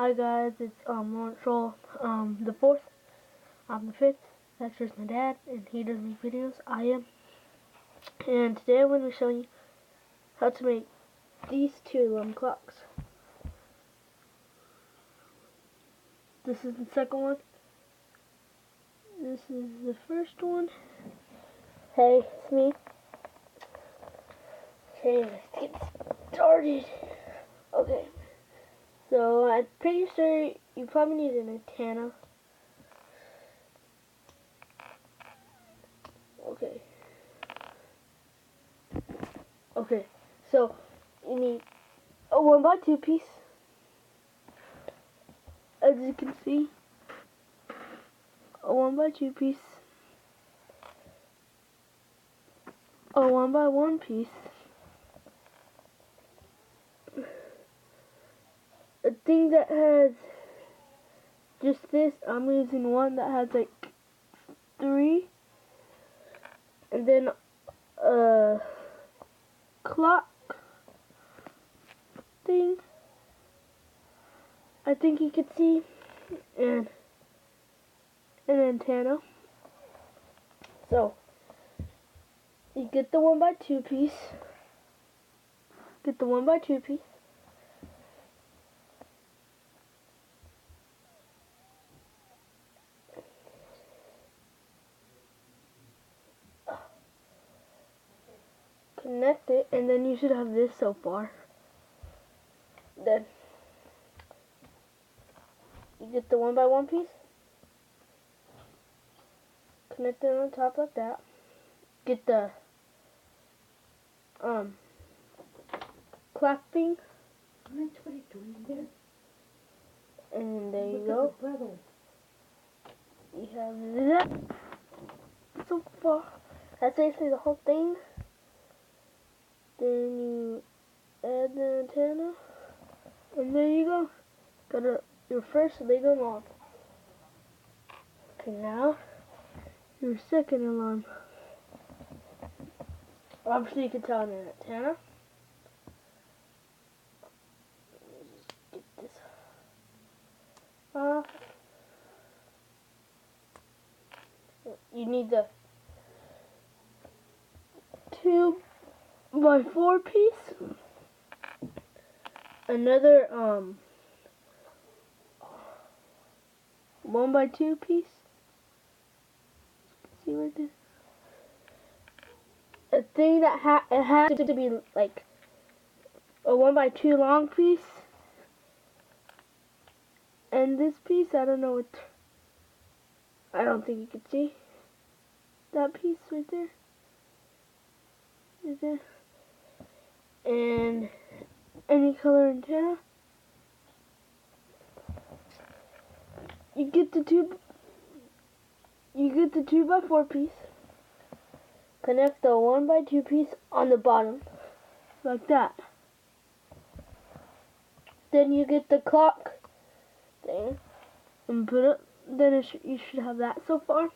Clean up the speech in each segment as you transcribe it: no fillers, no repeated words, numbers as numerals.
Hi guys, it's Lawrence Roll, the 4th, I'm the 5th, that's just my dad, and he does make videos, I am, and today I'm going to show you how to make these two alarm clocks. This is the second one, this is the first one. Hey, it's me. Okay, let's get started. Okay, so I'm pretty sure you probably need an antenna. Okay, so you need a 1x2 piece, as you can see, a 1x2 piece, a 1x1 piece, a thing that has just this. I'm using one that has like 3, and then a clock thing, I think you could see, and an antenna. So you get the 1x2 piece, connect it, and then you should have this so far. Then you get the 1x1 piece, connect it on top like that. Get the clock thing, and there you go. You have that so far. That's basically the whole thing. Then you add the antenna, and there you go. Got your first Lego alarm. Okay, now your second alarm. Obviously, you can tell an antenna. Get this off. You need the 2x4 piece. Another 1x2 piece. See right there. A thing that it has to be like a 1x2 long piece. And this piece, I don't know what. I don't think you can see that piece right there. Right there. And any color antenna. You get the 2x4 piece. Connect the 1x2 piece on the bottom, like that. Then you get the clock thing and put it. Then you should have that so far.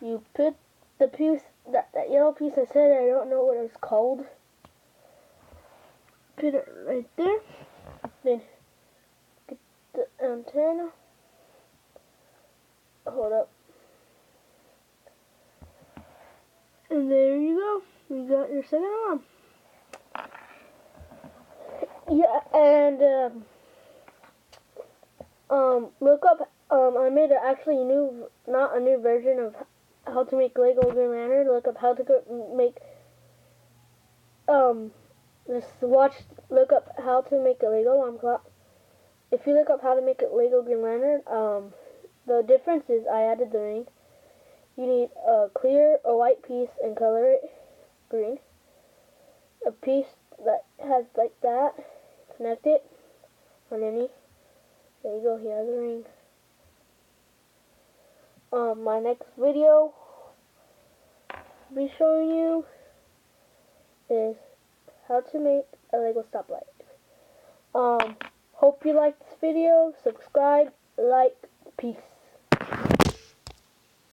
You put the piece, that yellow piece I said, I don't know what it's called. Put it right there. Then get the antenna. Hold up. And there you go. You got your second alarm. Yeah, and look up. I made not a new version of how to make Lego Green Lantern. Look up how to make. Look up how to make a Lego alarm clock. If you look up how to make a Lego Green Lantern, the difference is I added the ring. You need a white piece and color it green. A piece that has like that. Connect it underneath. There you go. He has a ring. My next video I'll be showing you is how to make a Lego stoplight. Hope you liked this video. Subscribe, like, peace.